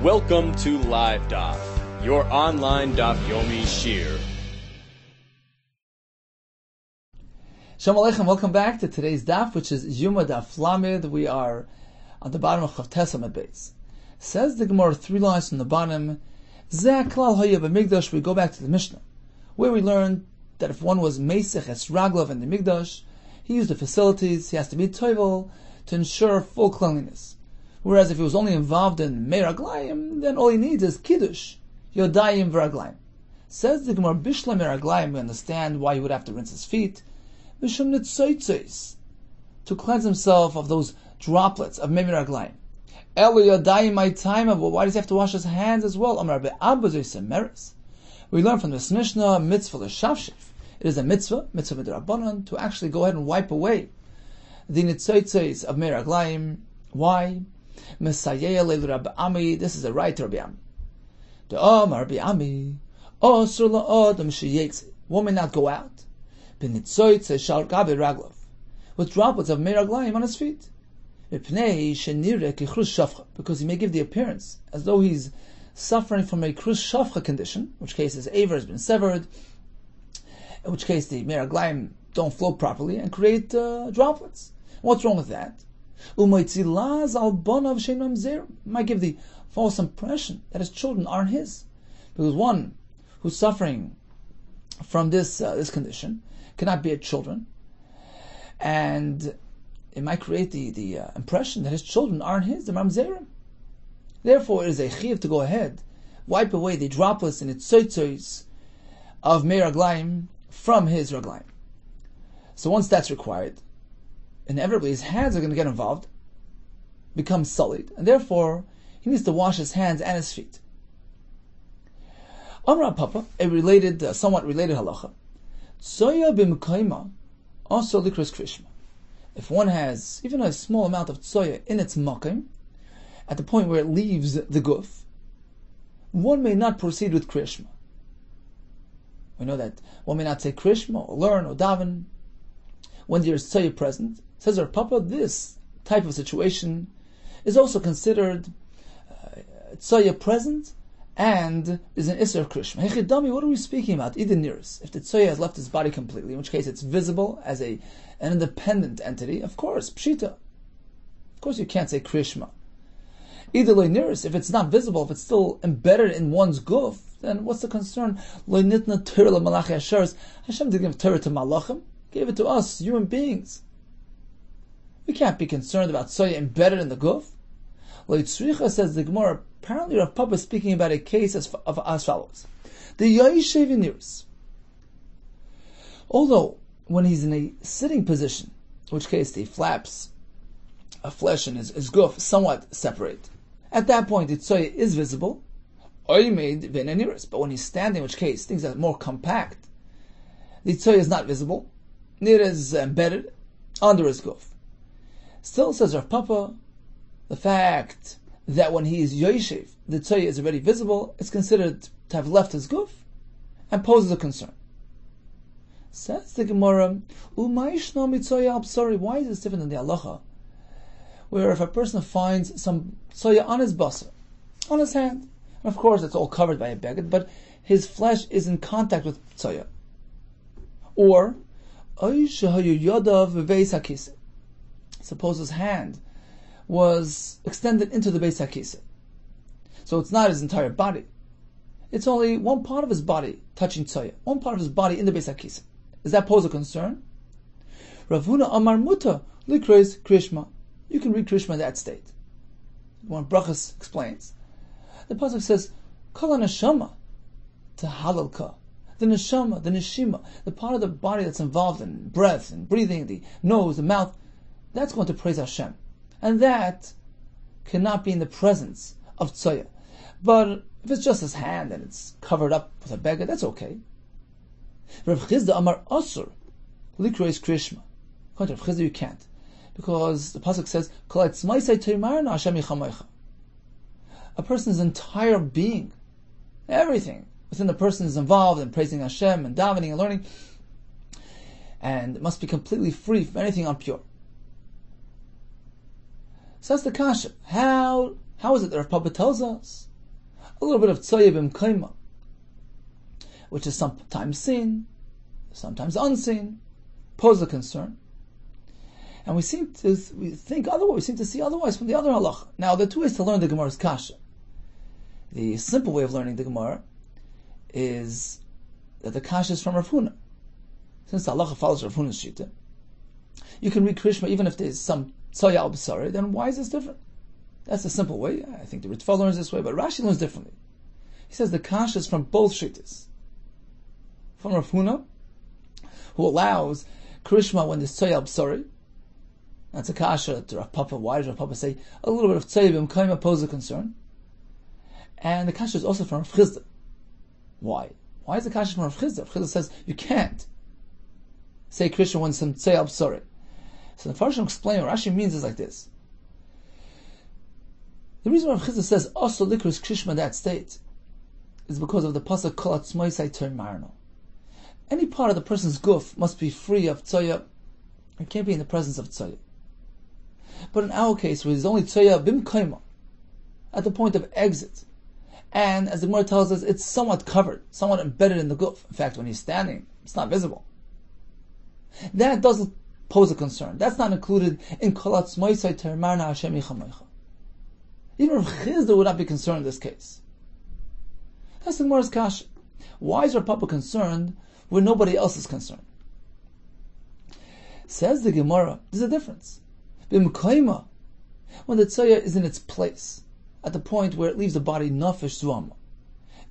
Welcome to Live DAF, your online DAF Yomi Shir. Shalom Aleichem, welcome back to today's DAF, which is Yoma DAF Lamed. We are on the bottom of Chav Tesam base. Says the Gemara 3 lines from the bottom, Zeh klal haya b'migdash. We go back to the Mishnah, where we learned that if one was Meisech es Raglov in the Migdash, he used the facilities, he has to be Toivel to ensure full cleanliness. Whereas if he was only involved in Meraglayim, then all he needs is Kiddush, Yodayim v'Raglayim. Says the Gemara, Bishla Meraglayim, we understand why he would have to rinse his feet, Mishum Nitzoitzos, to cleanse himself of those droplets of Meraglayim. Elo Yodayim my time, but why does he have to wash his hands as well? Amar be'abazoy semeres. We learn from this Mishnah, mitzvah l'shavshiv. It is a mitzvah midrabanan, to actually go ahead and wipe away the nitzoitzos of Meraglayim. Why? Mesayeh leil Rabbi Ami. This is a right to Rabbi Ami. The Rabbi Ami, Osur la'adam sheyetze. One may not go out b'nitzoitzos shal gabe raglov, with droplets of Meraglayim on his feet. Mipnei shenireh kichrus shafcha, because he may give the appearance as though he's suffering from a krus shafcha condition, in which case his aver has been severed, in which case the Meraglayim don't flow properly and create droplets. What's wrong with that? Might give the false impression that his children aren't his, because one who's suffering from this condition cannot be a children, and it might create the impression that his children aren't his, the mamzerim. Therefore, it is a chiv to go ahead, wipe away the droplets and its tzoitzos of Meraglayim from his raglayim. So once that's required, inevitably his hands are going to get involved, become sullied, and therefore he needs to wash his hands and his feet. Amra Papa, a somewhat related halacha, tzoya b'mekayma also likros krishma. If one has even a small amount of tzoya in its makim, at the point where it leaves the guf, one may not proceed with krishma. We know that one may not say krishma or learn or daven when there is tzoya present. Says our Papa, this type of situation is also considered tzoya present and is an isser krishma. Hechidami, what are we speaking about? Either nearest. If the tzoya has left his body completely, in which case it's visible as an independent entity, of course, pshita. Of course you can't say krishma. Either loy nearest, if it's not visible, if it's still embedded in one's guf, then what's the concern? Loy nitna Torah l'malachi asheres. Hashem didn't give Torah to malachim, gave it to us, human beings. We can't be concerned about tzoya embedded in the guf. Loy tzricha, says the Gemara, apparently Rav Papa is speaking about a case as follows. The yoshev nearest. Although, when he's in a sitting position, in which case the flaps of flesh and his guf somewhat separate, at that point the tzoya is visible, but when he's standing, in which case things are more compact, the tzoya is not visible, neither is embedded under his guf. Still, says Rav Papa, the fact that when he is yoshev, the tzoya is already visible, it's considered to have left his guf and poses a concern. Says the Gemara, why is this different than the halacha, where if a person finds some tzoya on his basar, on his hand, and of course it's all covered by a beged, but his flesh is in contact with tzoya, or suppose his hand was extended into the Beis HaKisei, so it's not his entire body, it's only one part of his body touching tzoya, one part of his body in the Beis HaKisei. Does that pose a concern? Rav Huna Amar Muta Likros Krishma. You can read Krishma in that state. When Brachas explains, the pasuk says, Kol neshama tahalalka. The neshama, the neshima, the part of the body that's involved in breath and breathing, the nose, the mouth, that's going to praise Hashem. And that cannot be in the presence of tzoya. But if it's just his hand and it's covered up with a beggar, that's okay. Rav Chizda Amar Asur Likros Krishma. According to Rav Chizda, you can't, because the pasuk says, a person's entire being, everything within the person is involved in praising Hashem and davening and learning, and it must be completely free from anything impure. So that's the kasha. How is it that Rav Papa tells us a little bit of tzoya b'mkaima, which is sometimes seen, sometimes unseen, pose a concern. And we seem to think otherwise, we seem to see otherwise from the other halacha. Now, there are two ways to learn the Gemara's kasha. The simple way of learning the Gemara is that the kasha is from Rav Huna. Since the halacha follows Rav Huna's shita, you can read Krishma even if there's some tzoya al b'sari, then why is this different? That's the simple way. I think the Ritva learns this way, but Rashi learns differently. He says the kasha is from both shitas. From Rav Huna, who allows Krishma when there's tzoya al b'sari. That's a kasha to Rav Papa. Why does Rav Papa say a little bit of tzoya b'mkaima pose a concern? And the kasha is also from Rav Chizda. Why? Why is the kasha from Rav Chizda? Rav Chizda says you can't say Krishma when some tzoya al b'sari. So the Farshim explain what Rashi means is like this. The reason Rav Chizda says also likros Krishma that state is because of the pasuk kol atzmoisai termarno. Any part of the person's guf must be free of tzoya. It can't be in the presence of tzoya. But in our case, where there's only tzoya b'mkaima, at the point of exit, and as the Gemara tells us, it's somewhat covered, somewhat embedded in the guf. In fact, when he's standing, it's not visible. That doesn't pose a concern. That's not included in kol atzmoisai termarna Hashem yichamoicha. Even Rav Chizda would not be concerned in this case. That's the Gemara's kasha. Why is Rav Papa concerned where nobody else is concerned? Says the Gemara, there's a difference. B'mkaima, when the tzoya is in its place, at the point where it leaves the body nafesh zuama.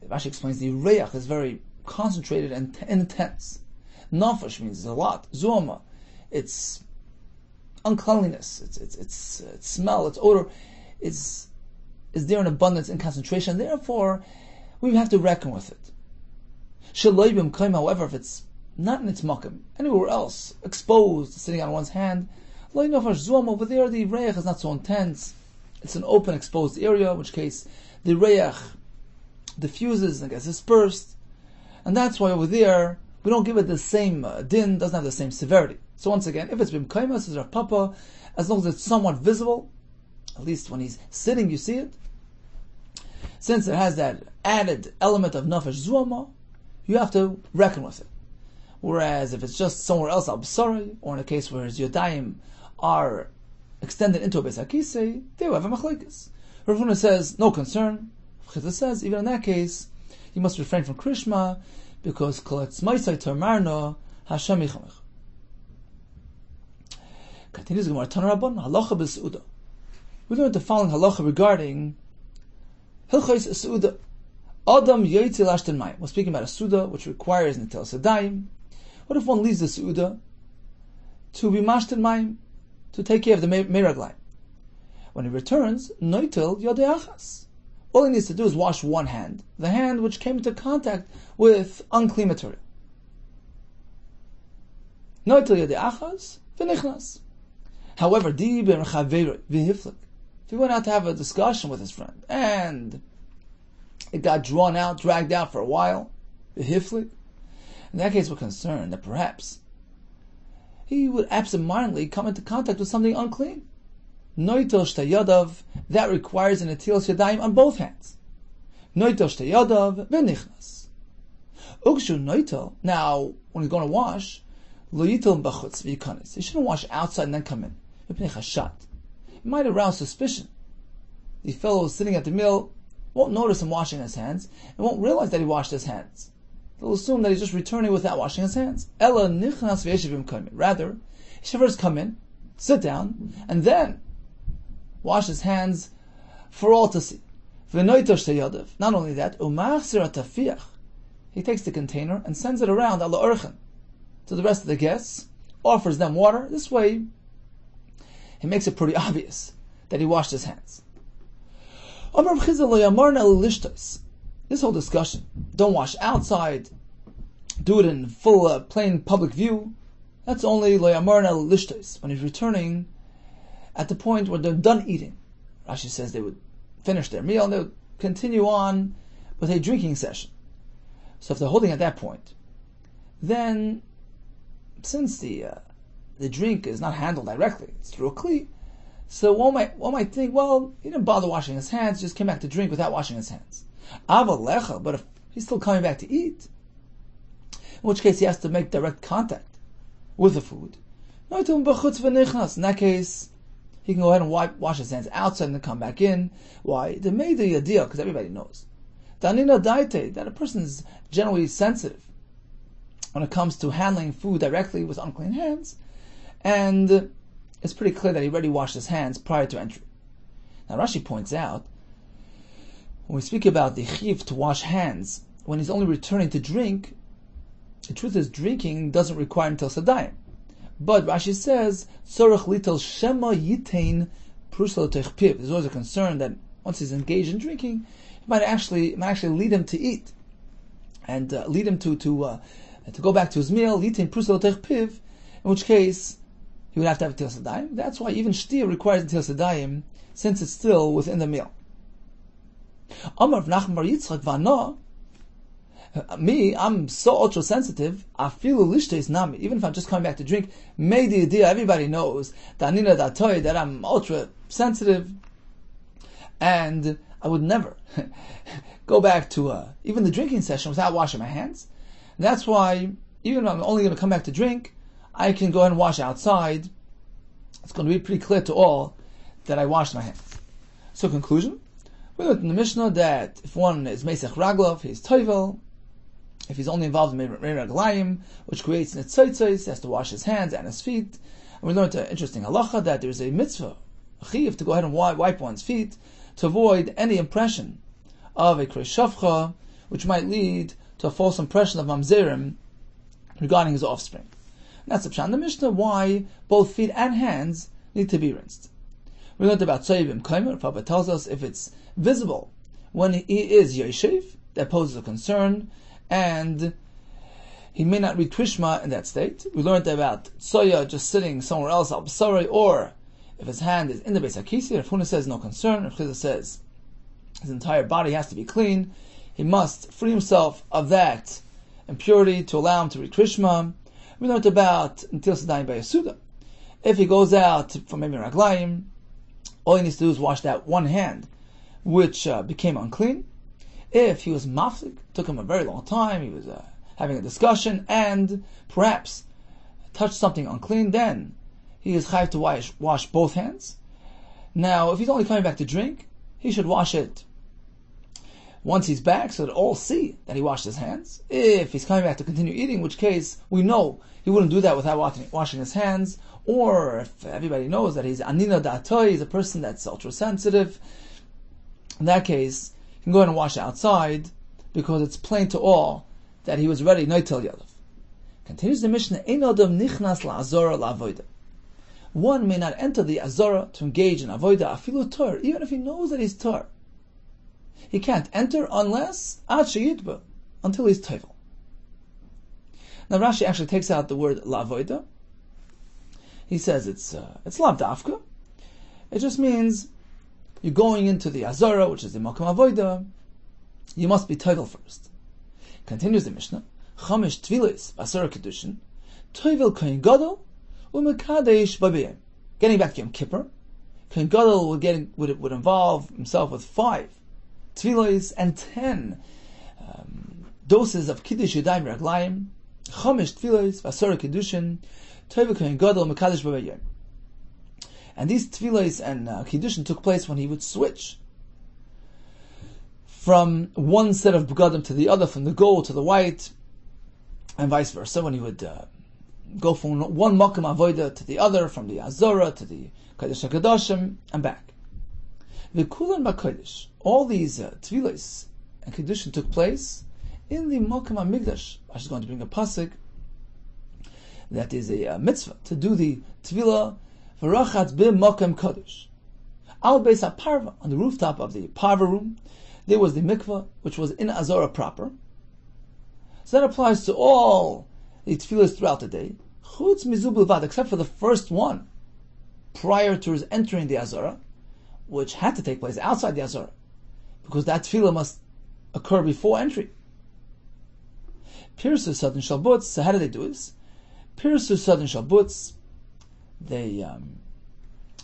Rashi explains the reach is very concentrated and intense. Nafesh means a lot. Zuama, it's uncleanliness, it's smell, its odor, is there in abundance and concentration. Therefore, we have to reckon with it. Shaloi b'mkaima, however, if it's not in its makam, anywhere else, exposed, sitting on one's hand, lo nafesh zuama, over there the reich is not so intense. It's an open, exposed area, in which case the reich diffuses and gets dispersed. And that's why over there, we don't give it the same din, doesn't have the same severity. So once again, if it's b'mkaima, says Rav Papa, as long as it's somewhat visible, at least when he's sitting you see it, since it has that added element of nafesh zuama, you have to reckon with it. Whereas if it's just somewhere else, al-b'sari, or in a case where his yodayim are extended into a beis hakisei, they will have a machlekes. Rav Huna says, no concern. Chizah says, even in that case, you must refrain from krishma, because kol atzmoisai termarno Hashem yichamech. Continues Gemara, Tana Rabban, halacha b'seuda. We learned the following halacha regarding hilchos seuda. Adam yoytzi lashten mayim. We're speaking about a suda which requires netel sedayim. What if one leaves the suda to be mashten mayim, to take care of the meraglayim? When he returns, noitel yodei achas. All he needs to do is wash one hand, the hand which came into contact with unclean material. Noitel yodei achas v'nichnas. However, di b'mechaveri v'hiflik. If he went out to have a discussion with his friend and it got drawn out, dragged out for a while, v'hiflik, in that case we're concerned that perhaps he would absentmindedly come into contact with something unclean. Noitel shtayadav, that requires an etilas yadayim on both hands. Noitel shtayadav v'nichnas. Ugshu noitel, now when he's going to wash, lo yitel b'chutz v'yikanis. He shouldn't wash outside and then come in. It might arouse suspicion. The fellow sitting at the meal won't notice him washing his hands and won't realize that he washed his hands. They'll assume that he's just returning without washing his hands. Ella nichnas v'yeshiv b'mkaim. Rather, he should first come in, sit down, and then wash his hands for all to see. V'noito shteyadav. Not only that, umachzir atafiach. He takes the container and sends it around ala orchen to the rest of the guests, offers them water. This way, he makes it pretty obvious that he washed his hands. This whole discussion, don't wash outside, do it in full, plain public view, that's only when he's returning at the point where they're done eating. Rashi says they would finish their meal and they would continue on with a drinking session. So if they're holding at that point, then since the drink is not handled directly, it's through a kli, so one might think, well, he didn't bother washing his hands, just came back to drink without washing his hands. But if he's still coming back to eat, in which case he has to make direct contact with the food, in that case, he can go ahead and wash his hands outside and then come back in. Why? They made the idea, because everybody knows that a person is generally sensitive when it comes to handling food directly with unclean hands, and it's pretty clear that he already washed his hands prior to entry. Now Rashi points out, when we speak about the chiv to wash hands, when he's only returning to drink, the truth is drinking doesn't require until sadayim. But Rashi says, Tzorech litel shema yitain prusel piv. There's always a concern that once he's engaged in drinking, it might actually lead him to eat, and lead him to go back to his meal, yitain prusel piv, in which case he would have to have til sadayim. That's why even shtia requires til sadayim, since it's still within the meal. Amar Menachem bar Yitzchak v'ano. Me, I'm so ultra sensitive. Afilu lishtes nami. Even if I'm just coming back to drink, made the idea. Everybody knows that I'm ultra sensitive, and I would never go back to even the drinking session without washing my hands. And that's why even if I'm only going to come back to drink, I can go ahead and wash outside. It's going to be pretty clear to all that I washed my hands. So conclusion, we learned in the Mishnah that if one is Mesech Raglov, he's Faivel. If he's only involved in Raglayim, which creates Netzoitzos, he has to wash his hands and his feet. And we learned an interesting halacha that there's a mitzvah, a chiv, to go ahead and wipe one's feet to avoid any impression of a kreshafcha, which might lead to a false impression of mamzerim regarding his offspring. And that's the pshat in the Mishnah, why both feet and hands need to be rinsed. We learned about Tzvi Kaimer. Papa tells us if it's visible when he is yeshiv, that poses a concern, and he may not read Krishma in that state. We learned about Tsoya just sitting somewhere else, al basari, or if his hand is in the Beis HaKisi. Rav Huna says no concern. Rav Chizah says his entire body has to be clean. He must free himself of that impurity to allow him to read Krishma. We learned about Ntil Sadayim by Yasuda. If he goes out from maybe Raglayim, all he needs to do is wash that one hand, which became unclean. If he was maflik, took him a very long time, he was having a discussion, and perhaps touched something unclean, then he is chayav to wash both hands. Now, if he's only coming back to drink, he should wash it once he's back, so that all see that he washed his hands. If he's coming back to continue eating, in which case we know he wouldn't do that without washing his hands, or if everybody knows that he's anina da'atoy, he's a person that's ultra sensitive, in that case, you can go ahead and wash outside, because it's plain to all that he was ready noitel yadav. Continues the Mishnah, Ein adam nichnas la'azora la'avoida. One may not enter the azora to engage in avoida afilu tor, even if he knows that he's tor. He can't enter unless ad sheyitba, until he's toivel. Now Rashi actually takes out the word la'avoida. He says it's lav dafka. It just means you're going into the azara, which is the makom avoida. You must be toivel first. Continues the Mishnah, Chamish tvilis basara kedushin, toivel kohen gadol u'mekadesh babiyim. Getting back to Yom Kippur, kohen gadol would involve himself with 5 tvilis and 10 doses of kiddush yadayim raglayim. Chamish tvilis basara kedushin, toivel kohen gadol u'mekadesh babiyim. And these tefillos and kiddushin took place when he would switch from one set of begadim to the other, from the gold to the white, and vice versa. When he would go from one makom avoda to the other, from the azora to the kodesh hakadoshim, and back. V'kulan b'kodesh. All these tefillos and kiddushin took place in the makom hamikdash. I was going to bring a pasuk that is a mitzvah to do the tefillah. V'rachatz b'makom kodesh. Al beis parva, on the rooftop of the parva room, there was the mikvah, which was in Azora proper. So that applies to all the tefillahs throughout the day, chutz mizu bilvad, except for the first one, prior to his entering the Azora, which had to take place outside the Azora, because that tefillah must occur before entry. Pirsu Sudden Shalbutz, so how do they do this? Pirsu Sudden Shalbutz, they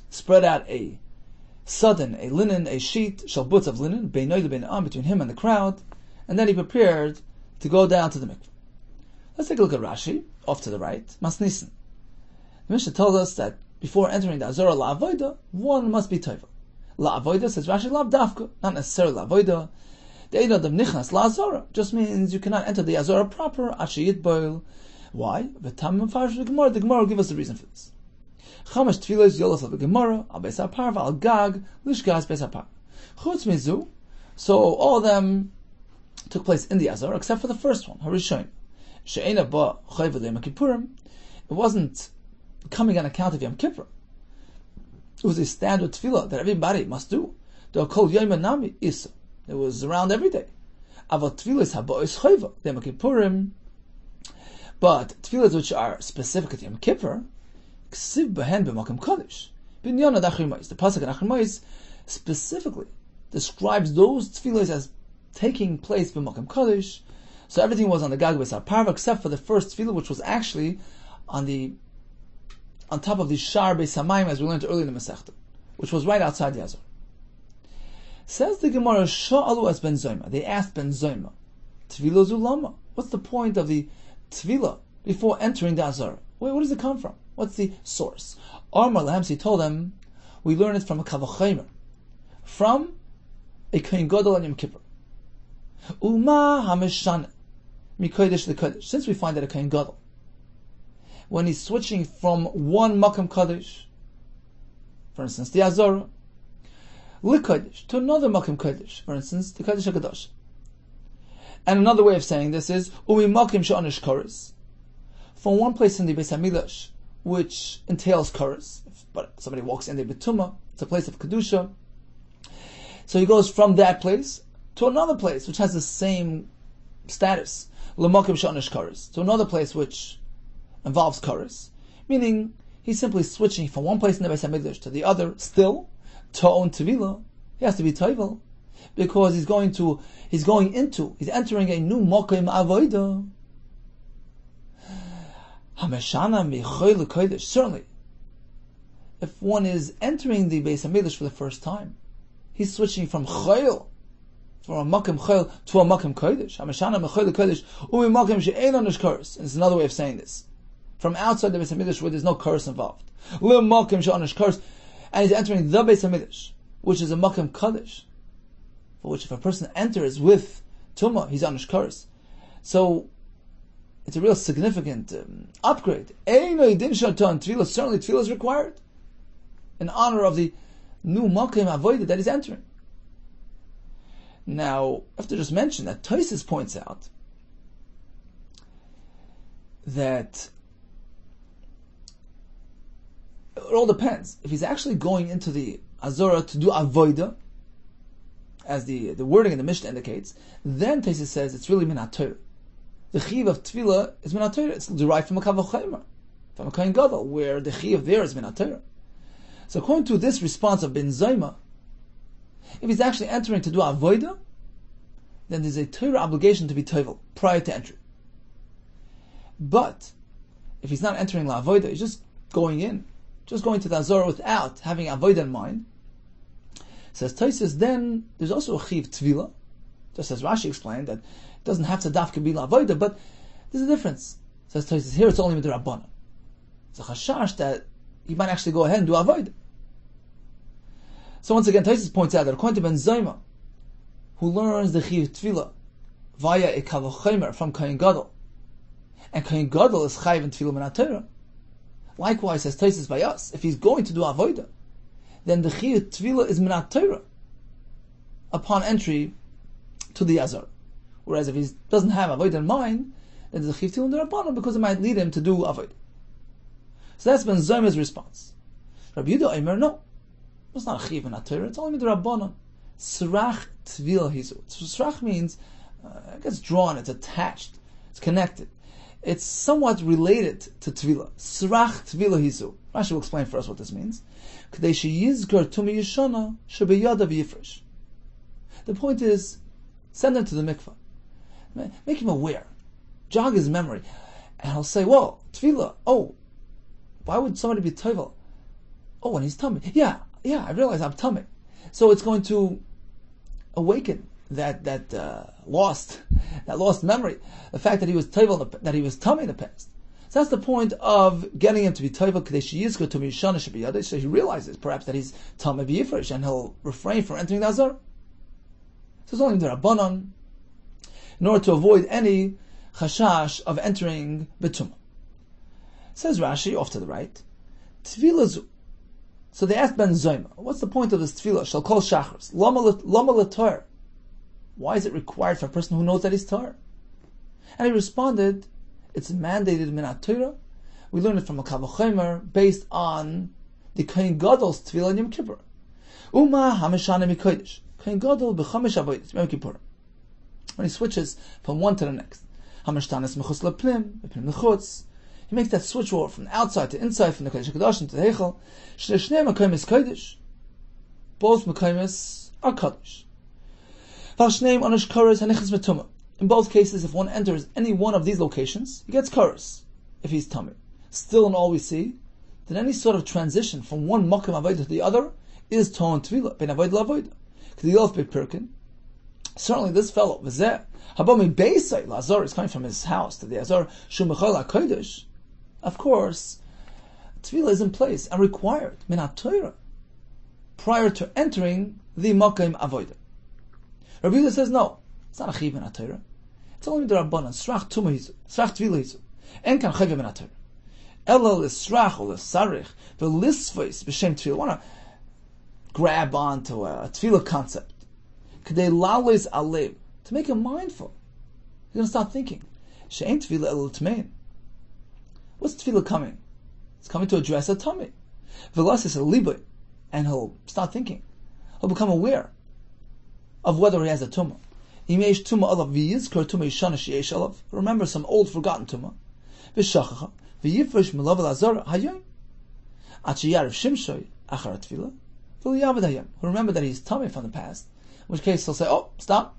spread out a sudden a linen, a sheet, shalbutz of linen, between him and the crowd, and then he prepared to go down to the mikveh. Let's take a look at Rashi, off to the right. Masnissen. The Mishnah told us that before entering the Azora La'avoida, one must be Taiva. La'avoida, says Rashi, Lav Dafka, not necessarily La'avoida. The Eidad of Nichnas La'azora just means you cannot enter the Azora proper, Ashiyit Boil. Why? The Gemara will give us the reason for this. Chamash Tfilos Yolas of the Gemara, Al Beis HaParva, Al Gag, Lishgas Beis HaParva. Chutz Mizu, so all of them took place in the Azora, except for the first one, Harishon. She'ena ba Chayva Yom Kippurim. It wasn't coming on account of Yom Kippur. It was a standard tefillah that everybody must do. The Kol Yom Nami Isa. It was around every day. Aval tefillas habois Chayva Yom Kippurim. But tefillahs which are specific to Yom Kippur, Ksiv Behen b'Makom Kodesh. Binyan ad Achrim Ma'is. The pasuk in Achrim Ma'is specifically describes those tefillahs as taking place b'Makom Kodesh. So everything was on the Gag Beis HaParva except for the first tefillah, which was actually on top of the Shar Beis HaMayim, as we learned earlier in the Masechta, which was right outside the Azor. Says the Gemara, Sha'alu as Ben Zoyma. They asked Ben Zoyma, Tefillah Zulama. What's the point of the tefillah before entering the Azor? Where does it come from? What's the source? Amar Lahamsi told them, we learn it from a Kavachaymer, from a Kohen Gadol on Yom Kippur. Uma HaMeshaneh. Mikodesh the Kodesh. Since we find that a Kohen Gadol, when he's switching from one Makom Kodesh, for instance, the Azora, Likodesh, to another Makom Kodesh, for instance, the Kodesh HaKadosh. And another way of saying this is, Umi Makom She'onish Koros, from one place in the Beis HaMikdash, which entails Koros, but somebody walks in the Betuma, it's a place of Kedusha, so he goes from that place to another place, which has the same status, L'Makom She'onish Koros, to another place which involves Koros, meaning he's simply switching from one place in the Beis HaMikdash to the other, still, to own Tevilah. He has to be Faivel, because he's entering a new Mokim Avodah. Hameshana Michoy L'Kodesh. Certainly, if one is entering the Beis HaMikdash for the first time, he's switching from Chayil, from a Makom Chayil to a Makom Kodesh. Hameshana Michoy L'Kodesh Umi Makom She'ein Onish Koros. It's another way of saying this. From outside the Beis HaMikdash where there's no Koros involved. L'Makom She'onish Koros. And he's entering the Beis HaMikdash, which is a Makom Kodesh, for which if a person enters with Tumah, he's Onish Koros. So, it's a real significant upgrade. Certainly Tefillah is required in honor of the new Makom Avodah that he's entering. Now, I have to just mention that Tosfos points out that it all depends. If he's actually going into the Azora to do Avodah, as the wording in the Mishnah indicates, then Tosfos says it's really Min HaTorah. The Chiv of Tefillah is Min HaTorah. It's derived from a Kavachaymer, from a Kohen Gadol, where the Chiv there is Min HaTorah. So according to this response of Ben Zoyma, if he's actually entering to do Avodah, then there's a Torah obligation to be Tovel prior to entry. But if he's not entering La Avodah, he's just going to the Azora without having Avodah in mind, says Tosfos, then there's also a Chiv Tefillah, just as Rashi explained, that it doesn't have to dafka be La Avodah, but there's a difference. Says Tosfos, here it's only with the Rabbanan. It's a chashash that he might actually go ahead and do Avodah. So once again, Tosfos points out that according to Ben Zoyma, who learns the Chiv Tefillah via a Kavachaymer from Kohen Gadol, and Kohen Gadol is Chayiv in Tefillah Min HaTorah, likewise, says Tosfos by us, if he's going to do Avodah, then the Chiv Tefillah is Min HaTorah upon entry to the Azor. Whereas if he doesn't have Avodah in mind, then there's a Chiv Tefillah in the Rabbanan, because it might lead him to do Avodah. So that's Ben Zoyma's response. Rabbi Yehuda Omer, no, it's not a Chiv Min HaTorah, it's only the Rabbanan. Srach Tefillah Hizu. Srach means it gets drawn, it's attached, it's connected. It's somewhat related to Tefillah. Srach Tefillah Hizu. Rashi will explain for us what this means. The point is, send him to the mikvah. Make him aware. Jog his memory. And he'll say, whoa, Tefillah, oh, why would somebody be Tovel? Oh, when he's tummy. Yeah, I realize I'm tummy. So it's going to awaken that lost memory, the fact that he was Faivel, that he was tummy in the past. So that's the point of getting him to be Faivel, so he realizes perhaps that he's tummy b'yifresh and he'll refrain from entering the Azor. So it's only the Rabbanon, in order to avoid any chashash of entering Betumah. Says Rashi, off to the right, Tefillah. So they asked Ben Zoma, what's the point of this Tefillah? Shall call Shachris. Lama l'tor. Why is it required for a person who knows that he's tar? And he responded, it's mandated min Torah. We learn it from a Kavachomer based on the Kohen Gadol's Tefillah in Yom Kippur. Uma hamishana mikodesh. Kohen Gadol b'chamesh avodas Yom Kippur. When he switches from one to the next, hamishtanis mechutz lepnim, lepnim mechutz. He makes that switch over from outside to inside, from the Kodesh HaKadoshim to the Heichel. Shnei Mekaymis Kodesh. Both Mekaymis are Kodesh. In both cases, if one enters any one of these locations, he gets Koros, if he's Tamir. Still in all we see, that any sort of transition from one Makam Avodah to the other is Ton Tvila, Ben Avodah Lavodah. K'diyolf B'Pirkin. Certainly this fellow, V'zeh, Habami Beisai, Lazar is coming from his house to the Azor, Shumechol HaKodesh. Of course, Tefillah is in place and required, min Torah, prior to entering the Makam Avodah. Rabbi Yehuda says no, it's not a chiv min Torah. It's only the Rabbanan, Srach Tumah Hizu, Srach Tefillah Hizu, en kan chiv min Torah. Ela l'srach or l'sarich, v'lisvos b'shem Tefillah. I want to grab onto a Tefillah concept. K'dei la'les alev, to make him mindful. He's going to start thinking. She'en Tefillah el l'tmein. What's Tefillah coming? It's coming to address a tummy. V'lasis a libay, and he'll start thinking. He'll become aware of whether he has a tumah. Imeish tumah alav v'yizkor tumah yishana sheyesh alav. Remember some old forgotten tumah. V'shachacha v'yifresh milav l'azor hayom. At sheyarav shimshoy achar tefillah v'liyavad hayom. Remember that he's tummy from the past. In which case he'll say, "Oh, stop!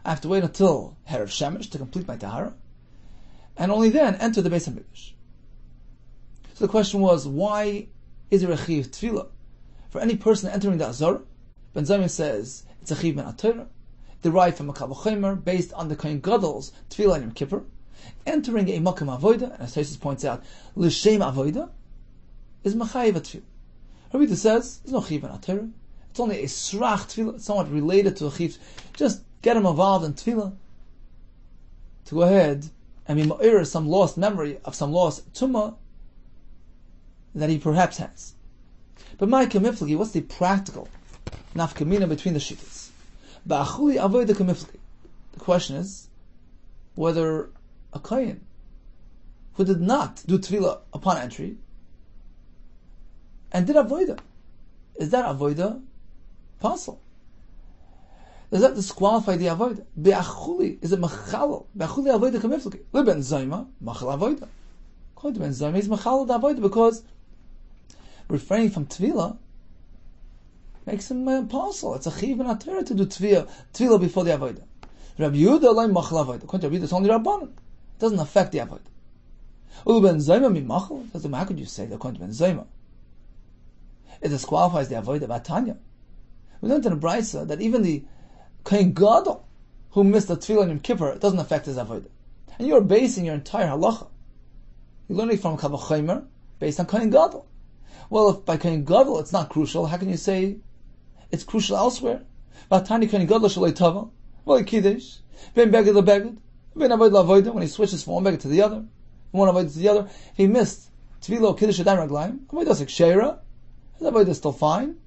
I have to wait until Herav Shemesh to complete my tahara, and only then enter the Beis Hamikdash." So the question was, why is there a chiv tefillah for any person entering the Azor? Ben Zoma says it's a chiv min Torah, derived from a Kavachomer based on the Kohen Gadol's tefillah in Yom Kippur. Entering a Makam Avodah, and as Tosis points out, l'shem Avodah, is machayev tefillah. Rabbi Yehuda says there's no chiv min Torah. It's only a srach tefillah, somewhat related to a chiv. Just get him involved in tefillah to go ahead and be ma'ir some lost memory of some lost tumah that he perhaps has. But my kamiflagi, what's the practical nafkamina between the shittas? Ba'achuli avodah kamiflagi. The question is whether a kohen who did not do tefillah upon entry and did avodah, is that avodah possible? Does that disqualify the avodah? Be'achuli, is it machal? Be'achuli avodah kamiflagi. Liben zayma machal avodah. According to Ben Zoma, he's machal the avodah because refraining from tefillah makes him apostle. It's a chiv min Torah to do tefillah before the avodah. Rabbi Yehuda loy machal avodah. According to Rabbi Yehuda, it's only Rabbanan. It doesn't affect the avodah. Ulu Ben Zoma mi machal. How could you say that according to Ben Zoma? It disqualifies the avodah b'Tanya. We learned in the Brisa that even the Kohen Gadol who missed the tefillah in Yom Kippur, it doesn't affect his avodah. And you're basing your entire halacha. You're learning from Kavachomer based on Kohen Gadol. Well, if by Kohen Gadol it's not crucial, how can you say it's crucial elsewhere? Vatani Kohen Gadol shalei tava, v'lei kiddush, ben beged lebeged, ben avodah lavodah. When he switches from one beged to the other, from one avodah to the other, if he missed tefillah kiddush yadayim raglayim, avodah is ksheira, his avodah is still fine.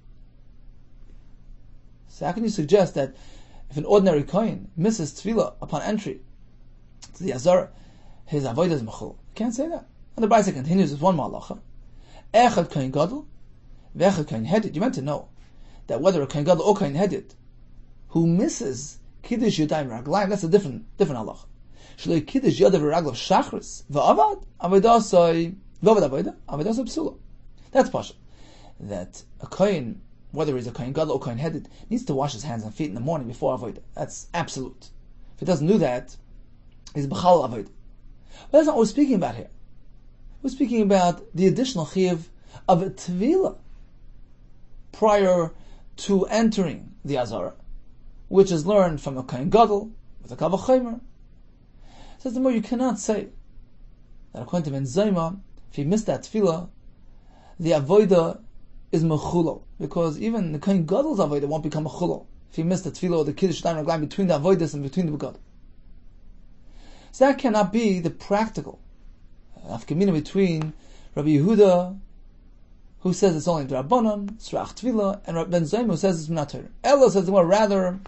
So how can you suggest that if an ordinary kohen misses tefillah upon entry to the Azor, his avodah is mechul? You can't say that. And the Brisa continues with one malacha. Echad Kohen Gadol, v'echad Kohen Hedid. You meant to know that whether a Kohen Gadol or Kohen Hedid who misses Kiddush Yadayim Raglayim, that's a different halacha. Shloi Kiddush Yadav Raglav Shachris v'avad Avodasoi v'avad Avodah Avodasoi Psula. That's partial. That a Kohen, whether he's a Kohen Gadol or Kohen Hedid, needs to wash his hands and feet in the morning before Avodah. That's absolute. If he doesn't do that, he's b'chal Avodah. But that's not what we're speaking about here. We're speaking about the additional chiyuv of a tefillah prior to entering the Azara, which is learned from a Kohen Gadol with a Kavach Chaimer. Says the more, you cannot say that according to Ben Zayma, if he missed that tefillah, the avodah is mechulo, because even the Kohen Gadol's avodah won't become mechulo if he missed the tefillah or the kiddush time regline between the avodas and between the Gadol. So that cannot be the practical afkamina between Rabbi Yehuda, who says it's only D'Rabbanan, Srach Tvila, and Ben Zayim, who says it's not Torah. Elo says more, rather,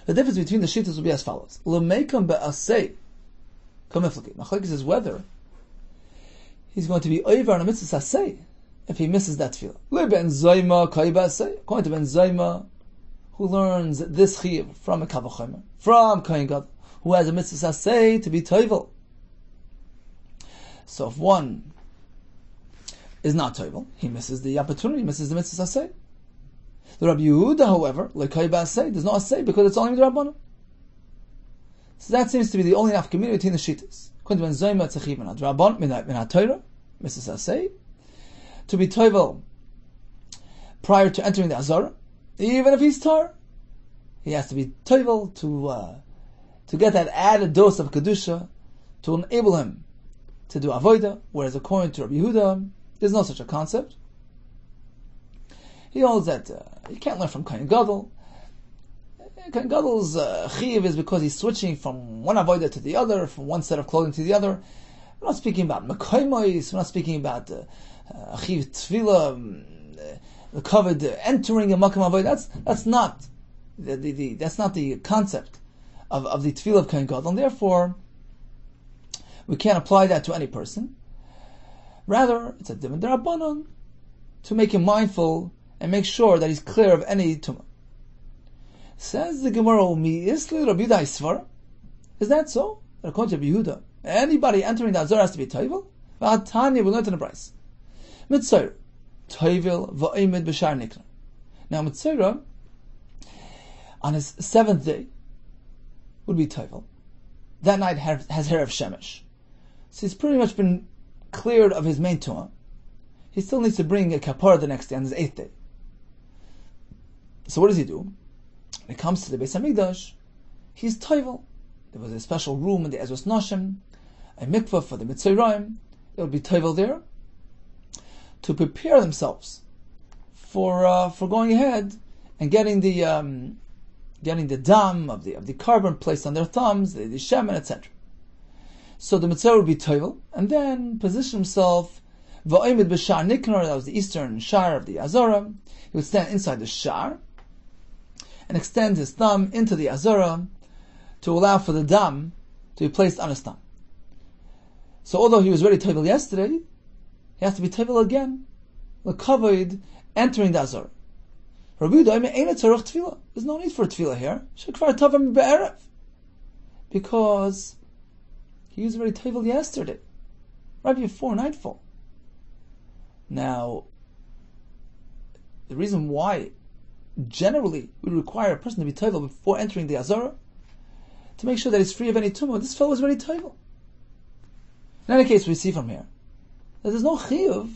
the difference between the shittas will be as follows. L'meikam be'asei, kamiflaki. Machlekes is whether he's going to be over on a mitzvah asei if he misses that tefillah. Le Ben Zayma kai be'asei. According to Ben Zayma, who learns this chiyuv from a Kavach Chaimer, from Kohen Gadol, who has a mitzvah asei to be toivel. So if one is not toivel, he misses the opportunity, misses the mitzvah asay. The Rabbi Yehuda, however, lekay ba'asay, there's no asay because it's only the Rabbanan. So that seems to be the only enough community between the shittas. According to Ben Zayma, it's a chiv min ha-Rabban, min ha-Torah, misses asay, to be toivel prior to entering the Azara, even if he's tar, he has to be toivel to get that added dose of kedusha to enable him to do avodah. Whereas according to Rabbi Yehuda, there's no such a concept. He holds that you can't learn from Kohen Gadol. Kohen Gadol's chiv is because he's switching from one avodah to the other, from one set of clothing to the other. We're not speaking about mekoimois. We're not speaking about chiv tefillah, the covered entering a makam avodah. That's not that's not the concept of the tefillah of Kohen Gadol, and therefore we can't apply that to any person. Rather, it's a divan d'Rabbanan to make him mindful and make sure that he's clear of any tumah. Says the Gemara, is that so? That according to Yehuda, anybody entering the Azara has to be toivel? V'atanya, we learned in the Bryce. Mitzayr, toivel v'oimid b'shar nikra. Now Mitzayr, on his 7th day, would be toivel. That night has Erev Shemesh. So he's pretty much been cleared of his main tumah. He still needs to bring a kapara the next day, on his 8th day. So what does he do? When it comes to the Beis HaMikdash, he's toivel. There was a special room in the Ezras Nashim, a mikvah for the Mitzrayim. They would be toivel there to prepare themselves for going ahead and getting the dam of the carbon placed on their thumbs, the shemen, etc. So the Mitzvah would be toivel, and then position himself va'oimid b'shar niknor, that was the eastern shar of the Azara. He would stand inside the shar and extend his thumb into the Azara to allow for the dam to be placed on his thumb. So although he was ready toivel yesterday, he has to be toivel again, l'kavod, entering the Azara. Rabbi Yehuda, ain't it tzarich tefillah? There's no need for a tefillah here. Shekvar tavam be'erev, because he was already toivel yesterday, right before nightfall. Now, the reason why generally we require a person to be toivel before entering the Azara, to make sure that he's free of any tumah, this fellow is already toivel. In any case, we see from here that there's no chiyuv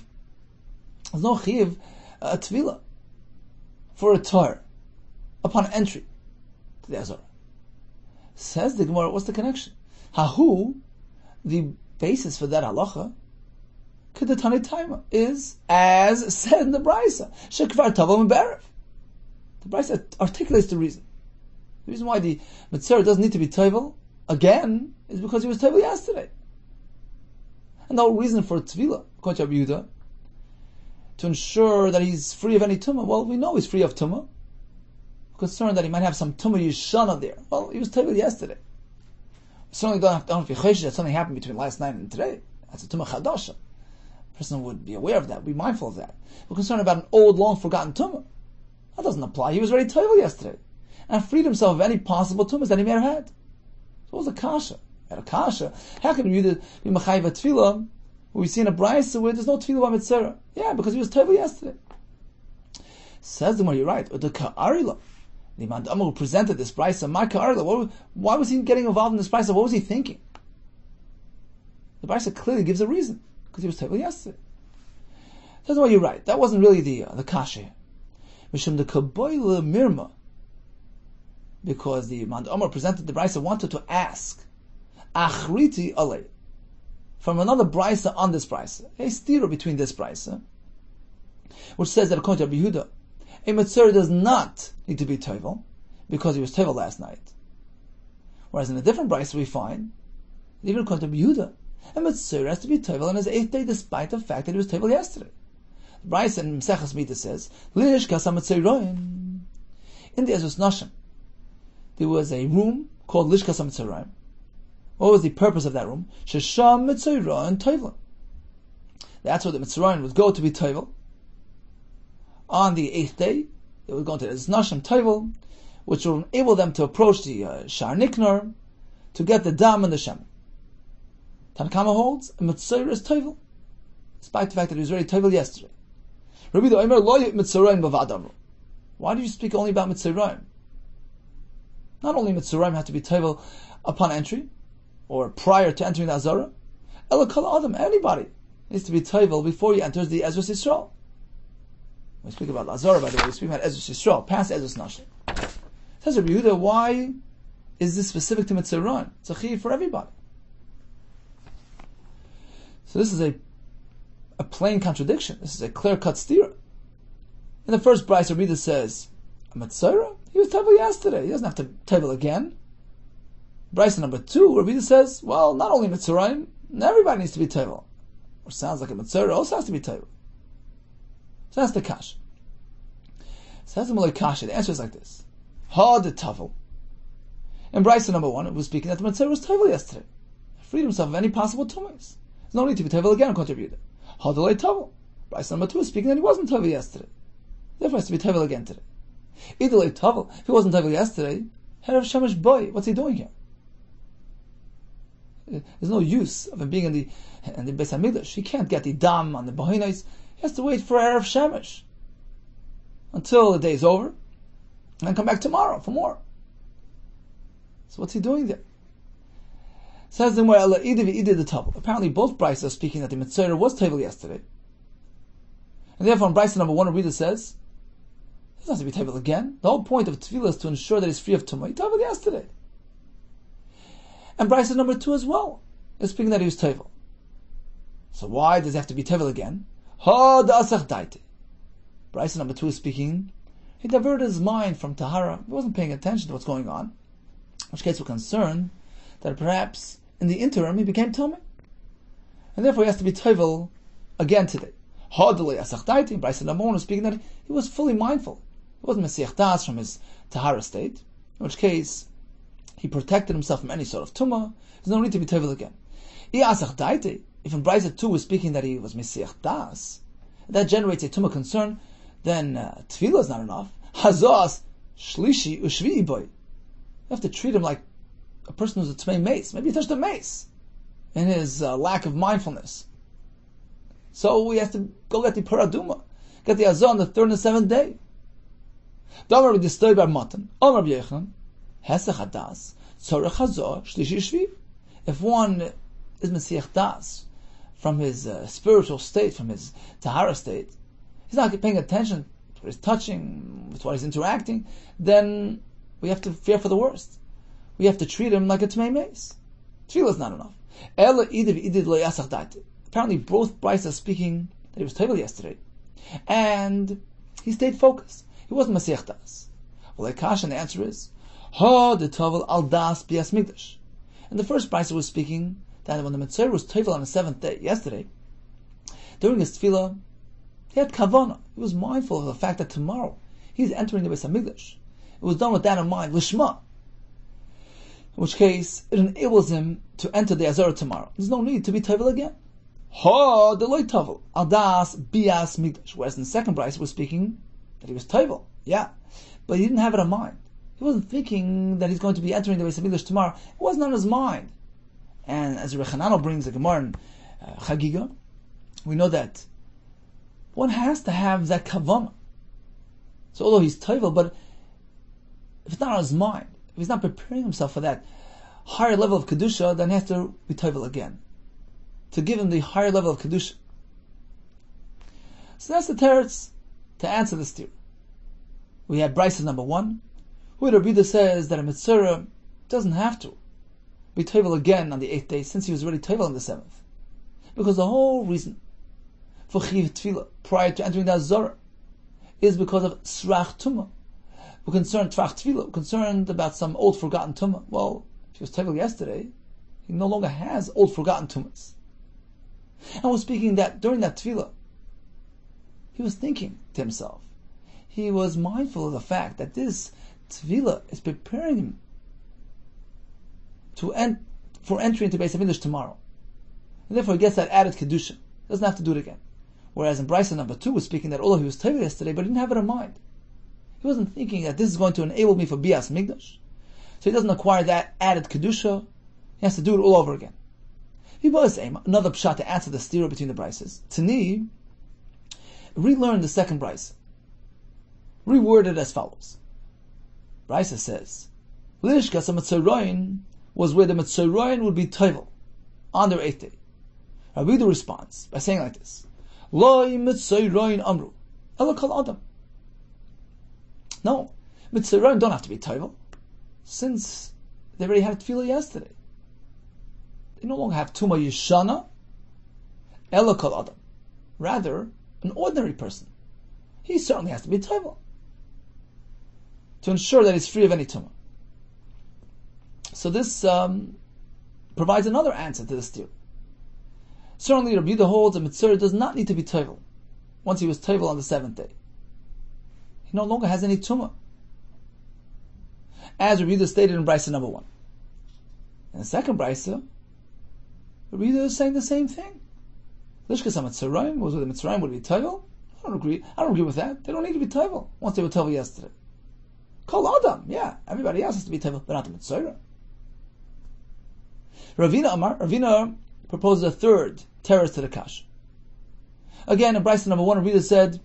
a tefillah for a tar upon entry to the Azara. Says the Gemara, what's the connection? Hahu, the basis for that halacha, Kedatani Taima, is as said in the Brisa, Shekvar Tavam Be'erev. The Brisa articulates the reason. The reason why the Mitzvah doesn't need to be toivel again is because he was toivel yesterday. And the whole reason for Tzvila, according to Rabbi Yehuda, to ensure that he's free of any tumah. Well, we know he's free of tumah. Concerned that he might have some tumah yishana there. Well, he was toivel yesterday. We certainly don't have to be chesed that something happened between last night and today. That's a tumah chadasha. A person would be aware of that, be mindful of that. We're concerned about an old, long forgotten tumah. That doesn't apply. He was already toivel yesterday and freed himself of any possible tumahs that he may have had. So what was a kasha? At a kasha, how can you be machayiv a tefillah? We see in a brayso where there's no tefillah by mitzvah. Yeah, because he was toivel yesterday. Says the more you're right. The ka'arila, the Imam who presented this brayso, my ka'arila. Why was he getting involved in this brayso? What was he thinking? The brayso clearly gives a reason, because he was toivel yesterday. That's why you're right. That wasn't really the kasha. Mishum the Kaboyle Mirma, because the Mand Omer presented the Brisa wanted to ask Achriti Ale from another Brisa on this Brisa, a stira between this Brisa, which says that according to Rabbi Yehuda, a Mitzvah does not need to be Tovel because he was Tovel last night. Whereas in a different Brisa we find that even according to Rabbi Yehuda, a Mitzvah has to be Tovel on his 8th day despite the fact that he was Tovel yesterday. The Brisa in Maseches Mita says, Lish Kasam Mitzvah. In the Ezus Nashim, there was a room called Lishkas HaMitzrayim. What was the purpose of that room? Shesham Mitzrayim and Tovel. That's where the Mitzrayim would go to be Tovel. On the 8th day, they would go into the Nashim Tovel, which would enable them to approach the Shar Niknar to get the Dam and the Shem. Tanakama holds a Mitzrayim is Tovel, despite the fact that he was already Tovel yesterday. Rabbi Omer lo Mitzrayim b'vad amru. Why do you speak only about Mitzrayim? Not only Mitzrayim have to be Tovel upon entry, or prior to entering the Azara, Ela Kol Adam, anybody needs to be Tovel before he enters the Ezras Yisrael. When we speak about Azara, by the way, we speak about Ezras Yisrael, past Ezras Nashim. Says Rabbi Yehuda, why is this specific to Mitzrayim? It's a chiyuv for everybody. So this is a plain contradiction. This is a clear-cut stira. In the first Brisa, Rabbi Yehuda says, a Mitzrayim? He was Tovel yesterday. He doesn't have to Tovel again. Brisa number 2, Rabbi Yehuda says, well, not only Mitzrayim, everybody needs to be Tovel. Which sounds like a Mitzrayim also has to be Tovel. So that's the kash. So that's the Malay kash. The answer is like this. Ha de Tovel. In Brisa number 1, it was speaking that the Mitzrayim was Tovel yesterday. He freed himself of any possible tumas. There's no need to be Tovel again, according to Rabbi Yehuda. Ha de Tovel. Brisa number 2 is speaking that he wasn't Tovel yesterday. Therefore, he has to be Tovel again today. Idle Tovel. If he wasn't Tovel yesterday, Herav Shemesh Boy, what's he doing here? There's no use of him being in the Beis Hamikdash. He can't get the dam on the Bohinais. He has to wait for Herav Shemesh until the day is over, and then come back tomorrow for more. So what's he doing there? Says the Gemara, the Tovel. Apparently, both Brisa are speaking that the Mitzvah was Tovel yesterday, and therefore, in Brisa number 1, Rabbi says, he doesn't have to be Tovel again. The whole point of Tefillah is to ensure that he's free of Tumah. He Tovel yesterday. And Brisa number 2 as well is speaking that he was Tovel. So why does he have to be Tovel again? Ha da'asach daite. Brisa number 2 is speaking, he diverted his mind from Tahara. He wasn't paying attention to what's going on. In which case we're concerned that perhaps in the interim he became Tumah. And therefore he has to be Tovel again today. Ha da'asach daite. Brisa number 1 is speaking that he was fully mindful. He wasn't Mesiach Das from his Tahara state. In which case he protected himself from any sort of tumah. There's no need to be Tovel again. If in Brisa 2 was speaking that he was Mesiach Das, that generates a tumah concern, then Tefillah is not enough. Hazas Shlishi Ushvi boy. You have to treat him like a person who's a Tmei mace. Maybe he touched a mace in his lack of mindfulness. So we have to go get the Paraduma, get the Azah on the 3rd and 7th day. Damar b'distoy bar matan. Amar b'yechon. If one is Mesiach Das from his spiritual state, from his Tahara state, he's not paying attention to what he's touching, with what he's interacting, then we have to fear for the worst. We have to treat him like a Tmei Mace. Tefillah is not enough. Apparently both Brisa are speaking that he was Tovel yesterday, and he stayed focused. He wasn't Mesiach Das. Well, the answer is, Ha de Tovel al Das bias Mikdash. And the first Brisa was speaking that when the Mitzvah was Tovel on the 7th day, yesterday, during his Tefillah, he had Kavanah. He was mindful of the fact that tomorrow he's entering the Beis Hamikdash. It was done with that in mind, Lishma. In which case, it enables him to enter the Azara tomorrow. There's no need to be Tovel again. Ha de loy Tovel al Das bias Mikdash. Whereas in the second Brisa was speaking that he was Tovel. Yeah. But he didn't have it in mind. He wasn't thinking that he's going to be entering the Beis Hamikdash tomorrow. It wasn't on his mind. And as Rechanano brings the Gemara in Chagiga, we know that one has to have that kavanah. So although he's Tovel, but if it's not on his mind, if he's not preparing himself for that higher level of Kedusha, then he has to be Tovel again, to give him the higher level of Kedusha. So that's the teretz to answer this theory. we had Brisa number 1, where the Rebbe says that a Mitzvah doesn't have to be Taivel again on the 8th day, since he was already Taivel on the 7th. Because the whole reason for Chiv Tefillah prior to entering the Azara is because of Srach Tumah. We're concerned, Tvach Tefillah, we're concerned about some old forgotten Tumah. Well, if he was Taivel yesterday, he no longer has old forgotten Tumahs. And we're speaking that during that Tefillah, he was thinking to himself, he was mindful of the fact that this Tefillah is preparing him for entry into Beis HaMikdash tomorrow. And therefore he gets that added Kedusha. Doesn't have to do it again. Whereas in Brisa number 2 was speaking that although he was Taivel yesterday, but he didn't have it in mind. He wasn't thinking that this is going to enable me for Bias Mikdash. So he doesn't acquire that added Kedusha. He has to do it all over again. Another pshat to answer the stira between the Brises. Tani relearn the second Brisa. Reworded as follows. Brisa says, Lishkas HaMetzorayin was where the Metzorayin would be Taivel on their 8th day. Rabbi Yehuda responds by saying like this: Loi Metzorayin Amru Ela Kol Adam. No, Metzorayin don't have to be Taivel, since they already had Tefillah yesterday. They no longer have Tuma Yishana Ela Kol Adam. Rather, an ordinary person, he certainly has to be Taivel to ensure that he's free of any Tuma. So this provides another answer to this deal. Certainly, Rabbi Yehuda holds that Mitzvah does not need to be Taivel once he was Taivel on the 7th day. He no longer has any Tumah. As Rabbi Yehuda stated in Brisa number 1. In the second Brisa, Rabbi Yehuda is saying the same thing. Lishkas HaMetzorayim was where the Mitzrayim would be Taivel. I don't agree with that. They don't need to be Taivel once they were Taivel yesterday. Kol Adam, yeah, everybody else has to be Taivel, but not the Mitzrayim. Ravina proposes a third terrorist to the Kash. Again, in Brisa number 1, Ravina said,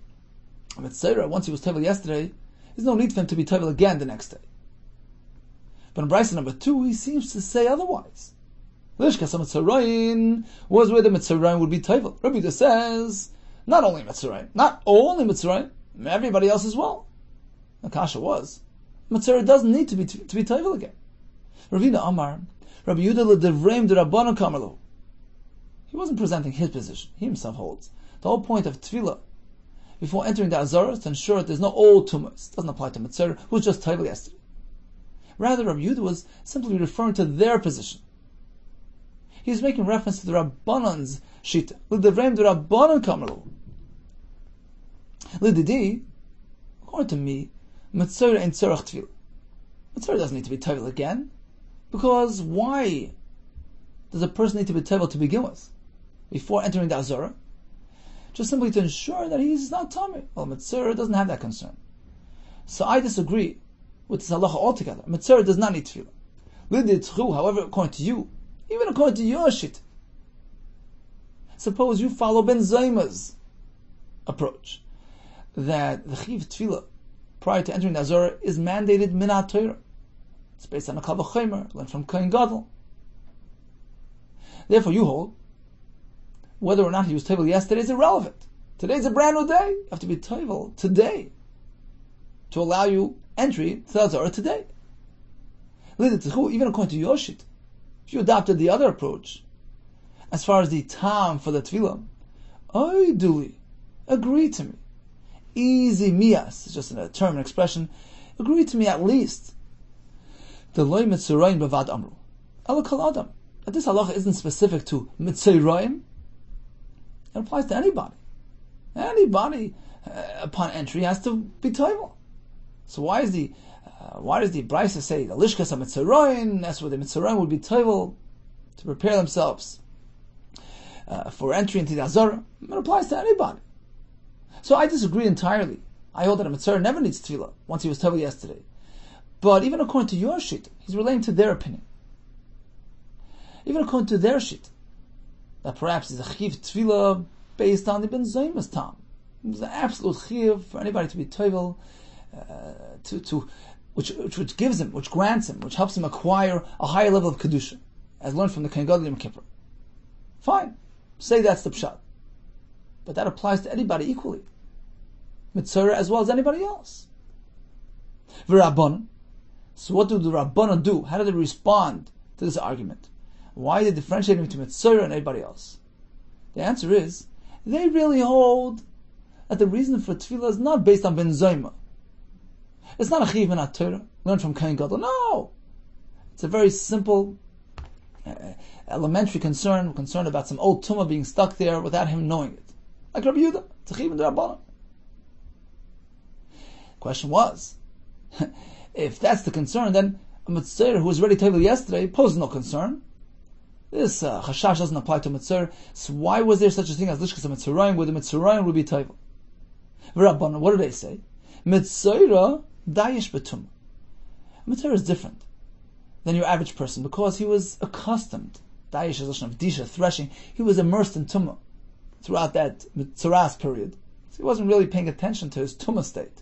Mitzrayim, once he was Taivel yesterday, there's no need for him to be Taivel again the next day. But in Brisa number 2, he seems to say otherwise. Lishkas HaMetzorayim was where the Mitzrayim would be Taivel. Ravina says, not only Mitzrayim, everybody else as well. The Kasha was, Mitzrayim doesn't need to be Taivel again. Ravina Amar, Rabbi Yehuda l'devrem d'Rabbanan kamarlo. He wasn't presenting his position. He himself holds the whole point of Tefillah before entering the Azara is to ensure that there's no old tumas. Doesn't apply to Mitzrayim, who was just Taivel yesterday. Rather, Rabbi Yehuda was simply referring to their position. He's making reference to the Rabbanan's shita. L'devrem d'Rabbanan kamarlo. L'didi, according to me, Mitzrayim ain't tzarech Tefillah. Mitzrayim doesn't need to be Taivel again. Because why does a person need to be Taivel to begin with, before entering the Azara? Just simply to ensure that he's not Tamei. Well, Mitzrayim doesn't have that concern. So I disagree with this halacha altogether. Mitzrayim does not need Tefillah. However, according to you, even according to your shit, suppose you follow Ben Zayma's approach, that the Chiv Tefillah prior to entering the Azara is mandated min ha-Torah. It's based on a Kal V'Chomer, learned from Kohen Gadol. Therefore, you hold whether or not he was Taivel yesterday is irrelevant. Today's a brand new day. You have to be Taivel today to allow you entry to the Azara today. Even according to your shit, if you adopted the other approach, as far as the time for the Tefillah, Oiduli, agree to me. Easy mias, it's just a term, an expression. Agree to me at least. The loy Mitzrayim bavad amru. Ela kol adam. That this halacha isn't specific to Mitzrayim. It applies to anybody. Anybody upon entry has to be Taivel. So why does the Brisa say the Lishkas HaMetzorayim? That's where the Mitzrayim would be Taivel to prepare themselves for entry into the Azara. It applies to anybody. So I disagree entirely. I hold that a Mitzrayim never needs Tefillah once he was Taivel yesterday. But even according to your shit, he's relating to their opinion. Even according to their shit, that perhaps is a chiv tefillah based on the Ben Zayma's time. It's an absolute chiv for anybody to be Taivel, which gives him, which grants him, which helps him acquire a higher level of kedusha, as learned from the Kohen Gadol Yom Kippur. Fine, say that's the pshat, but that applies to anybody equally, Mitzvah as well as anybody else. V'Rabbanan. So what do the Rabbanan do? How do they respond to this argument? Why are they differentiating between Mitzvah and everybody else? The answer is, they really hold that the reason for tefillah is not based on ben zayma. It's not a chiv min Torah, learned from Kohen Gadol. No! It's a very simple, elementary concern. We're concerned about some old tumah being stuck there without him knowing it. Like Rabbi Yehuda, it's a chiv min Rabbanan. Question was, if that's the concern, then a mitzvah who was ready to table yesterday poses no concern. This chashash doesn't apply to mitzvah. So why was there such a thing as lishkas mitzvahim, where the mitzvahim would be table? V'Rabbanan, what do they say? Mitzvah dayish betum. Mitzvah is different than your average person because he was accustomed. Dayish is a disha, threshing. He was immersed in tumah throughout that mitzvah period. So he wasn't really paying attention to his tumah state.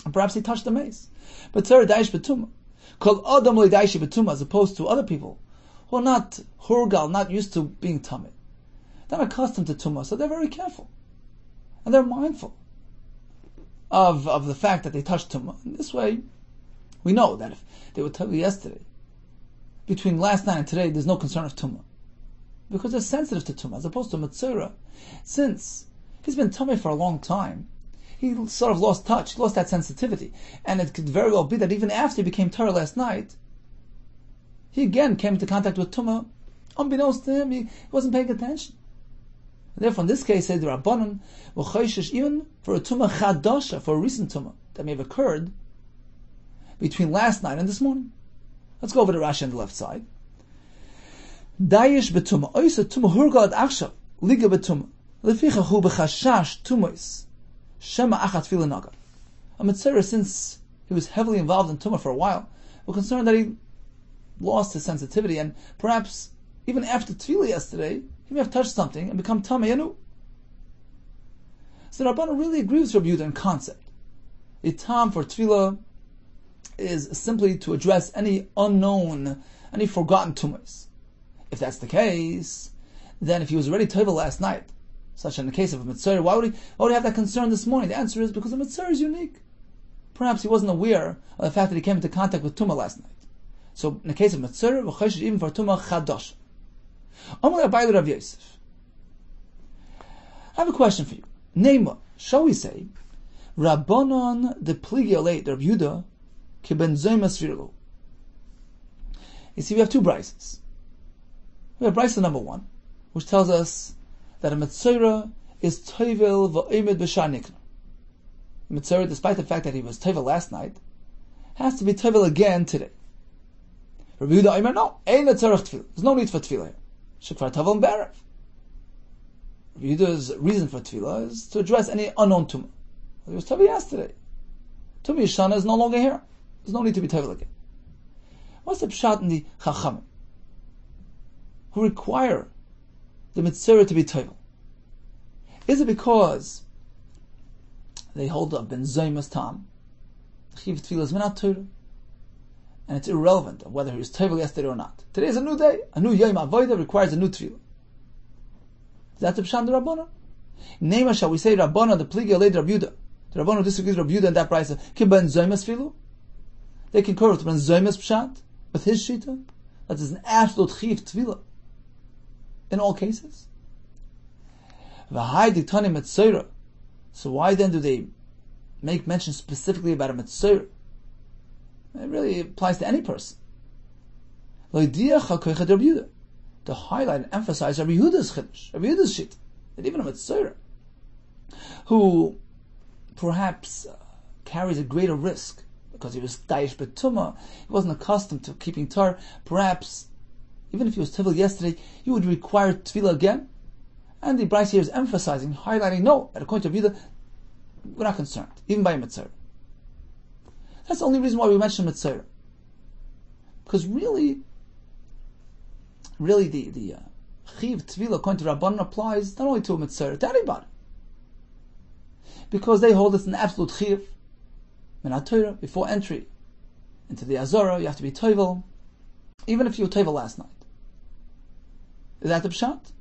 And perhaps he touched the mace. But Tzara dayish betumah. Called adam le dayish betumah, as opposed to other people who are not hurgal, not used to being tamid. They're not accustomed to tumah, so they're very careful. And they're mindful of the fact that they touched tumah. In this way, we know that if they would tell you yesterday, between last night and today, there's no concern of tumah. Because they're sensitive to tumah, as opposed to Mitzvah. Since he's been tummy for a long time, he sort of lost touch, he lost that sensitivity. And it could very well be that even after he became Torah last night, he again came into contact with tumah, unbeknownst to him, he wasn't paying attention. And therefore, in this case, say the Rabbanan, even for a tumah chadasha, for a recent tumah that may have occurred between last night and this morning. Let's go over to Rashi on the left side. Dayish betumah, oisa tumah hurgad akshav, liga betumah, leficha hu bechashash tumais, shema achat tefillah naga. A mitzvah, since he was heavily involved in tumah for a while, we're concerned that he lost his sensitivity, and perhaps even after tefillah yesterday, he may have touched something and become tamei anu. So the Rabbanan really agrees with Rabbi Yehuda in concept. The tam for tefillah is simply to address any unknown, any forgotten tumas. If that's the case, then if he was already tevil last night, such in the case of a mitzvah, why would he have that concern this morning? The answer is because the mitzvah is unique. Perhaps he wasn't aware of the fact that he came into contact with tumah last night. So in the case of mitzvah, even for tumah chadash. Rav Yosef, I have a question for you. Name, shall we say, Rabbanon de pligi olei Rav Yehuda ki ben zoymas virlo. You see, we have two brises. We have brisa number 1, which tells us that a mitzvah is tovel v'omed b'shar nikna. A mitzvah, despite the fact that he was tovel last night, has to be tovel again today. Rabbi Yehuda Omer, no, ein tzarich tefillah. There's no need for tefillah here. Shekvar tovel and berev. Rabbi Yehuda's reason for tefillah is to address any unknown tumah. It was tovel yesterday. Tumah yishana is no longer here. There's no need to be tovel again. What's the pshat in the Chachamim, who require the mitzvah to be tovel? Is it because they hold up ben zaymas tam, chiv tefillah is minat Torah, and it's irrelevant of whether he was tovel yesterday or not? Today is a new day, a new yom avodah requires a new tefillah. That's the pshat the Rabbanan. Nema, shall we say Rabbanan the pligi alei Rabbi Yehuda? The Rabbanan disagrees with Rabbi Yehuda in that brisa. Ki ben zaymas filu. They concur with ben zaymas pshat, with his shita, that is an absolute chiv tefillah in all cases. V'hai diktani mitzvah. So why then do they make mention specifically about a mitzvah? It really applies to any person. To highlight and emphasize Rabbi Yehuda's chiddush, Rabbi Yehuda's shita, that even a mitzvah who perhaps carries a greater risk because he was dayish betumah, he wasn't accustomed to keeping Torah, perhaps even if he was tefillah yesterday, he would require tefillah again. And the brisa here is emphasizing, highlighting, no, at according to Yehuda, we're not concerned, even by a mitzvah. That's the only reason why we mention mitzvah. Because really the chiv tefillah according to Rabbanan applies not only to a mitzvah, to anybody. Because they hold it's an absolute chiv. Minat Torah, before entry into the Azorah, you have to be tovel, even if you were tovel last night. Is that the pshat?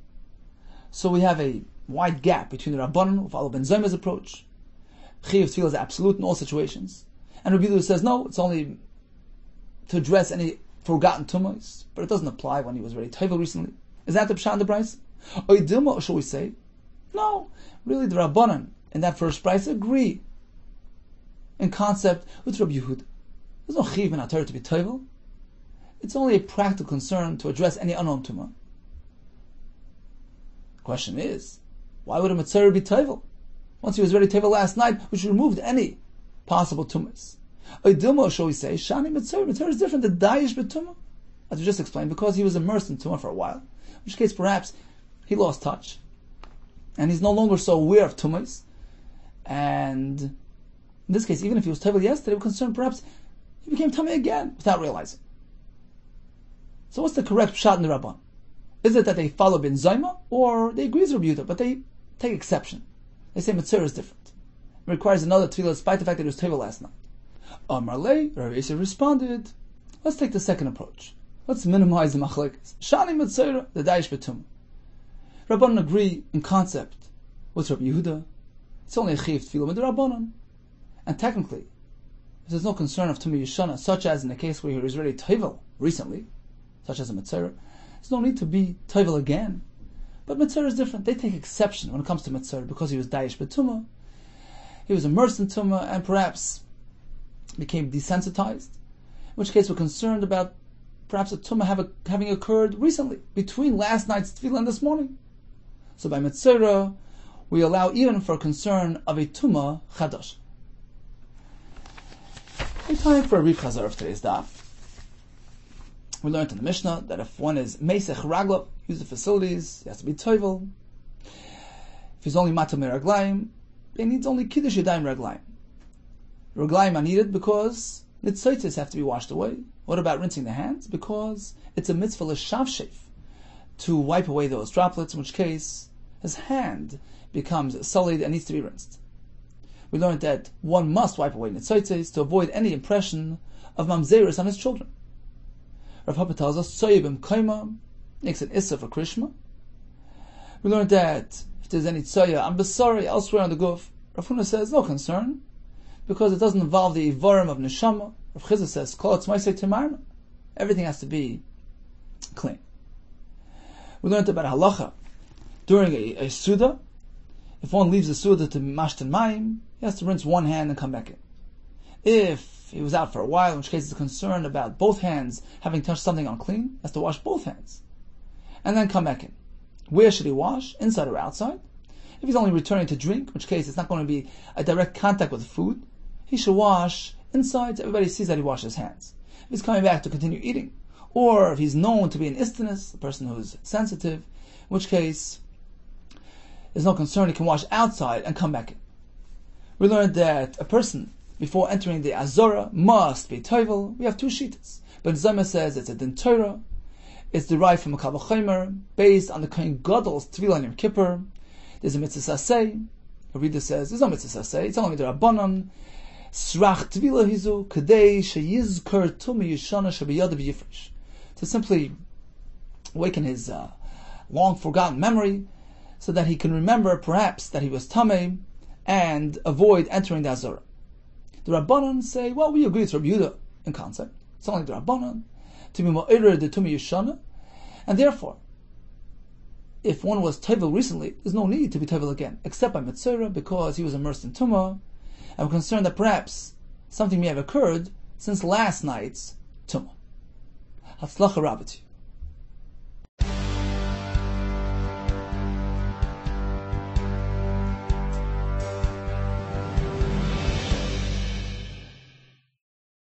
So we have a wide gap between the Rabbanan, who follow Ben Zayma's approach. Chiv tefillah is absolute in all situations. And Rabbi Yehuda says, no, it's only to address any forgotten tumas, but it doesn't apply when he was already Taivel recently. Is that the Pshat in the Brisa? Or shall we say, no, really the Rabbanan in that first Brisa agree in concept with Rabbi Yehuda. There's no chiv in HaTorah to be Taivel. It's only a practical concern to address any unknown tumah. The question is, why would a Mitzvah be Taivel? Once he was already Taivel last night, which removed any possible tumas. Dilma, shall we say, Shani Mitzvah. Mitzvah is different than Dayish B'tumah. As we just explained, because he was immersed in tumah for a while. In which case, perhaps, he lost touch. And he's no longer so aware of tumas. And in this case, even if he was Taivel yesterday, we're concerned perhaps he became Tamei again without realizing. So what's the correct Pshat in the Rabban? Is it that they follow Ben Zayma, or they agree with Rabbi Yehuda, but they take exception? They say Mitzvah is different. It requires another tefillah despite the fact that it was Taivel last night. Amarle, Rabbi Yosef responded, let's take the second approach. Let's minimize the machlekes. Shani Mitzvah, the Dayish B'tumah. Rabbanan agree in concept with Rabbi Yehuda. It's only a chiv tefillah with the Rabbanan. And technically, if there's no concern of Tumah Yishana, such as in the case where he was already Taivel recently, such as a Mitzvah, there's no need to be Taivel again. But Mitzvah is different. They take exception when it comes to Mitzvah because he was Dayish B'tumah. He was immersed in Tumah and perhaps became desensitized. In which case we're concerned about perhaps a Tumah having occurred recently, between last night's Tefillah and this morning. So by Mitzvah, we allow even for concern of a Tumah Chadash. It's time for a brief Chazar of today's daf. We learned in the Mishnah that if one is Meisech Ragla, use the facilities, he has to be Toivel. If he's only Matam Raglaim, he needs only Kiddush Yadayim Raglaim. Raglaim are needed because Nitzoitis have to be washed away. What about rinsing the hands? Because it's a mitzvah l'shavshef to wipe away those droplets, in which case his hand becomes sullied and needs to be rinsed. We learned that one must wipe away Nitzoitis to avoid any impression of Mamzeris on his children. Rav Papa tells us, Tzoyibim Kaima makes an Issa for Krishma. We learned that if there's any Tzoya and Besari elsewhere on the Guf, Rav Huna says, no concern, because it doesn't involve the Ivarim of Neshama. Rav Chizah says, Kol Tzmaisei Timarna. Everything has to be clean. We learned about Halacha. During a Suda, if one leaves the Suda to Mashtan Mayim, he has to rinse one hand and come back in. If he was out for a while, in which case he's concerned about both hands having touched something unclean, he has to wash both hands. And then come back in. Where should he wash? Inside or outside? If he's only returning to drink, in which case it's not going to be a direct contact with the food, he should wash inside so everybody sees that he washes his hands. If he's coming back to continue eating, or if he's known to be an istinus, a person who's sensitive, in which case there's no concern, he can wash outside and come back in. We learned that a person, before entering the Azora, must be Toivel. We have two shittas. But Zoma says it's a Din Torah. It's derived from a Kal V'chomer, based on the Kohen Gadol's Tefillah on Yom Kippur. There's a Mitzvah Saseh. A reader says, there's no Mitzvah Saseh. It's only the Rabbanon. Srach Tefillah Hizu, Kadei Sheyizker Tumi Yishana Shabiyada B'Yifresh. To simply awaken his long forgotten memory, so that he can remember perhaps that he was Tamei, and avoid entering the Azora. The Rabbanan say, well, we agree with Rabbi Yehuda in concept. It's only the Rabbanan to be Ma'ir the Tumi Yishana, and therefore, if one was Taivel recently, there's no need to be Taivel again, except by Mitzvah, because he was immersed in Tumah, and we're concerned that perhaps something may have occurred since last night's Tumah. Hatzlacha Rabbi.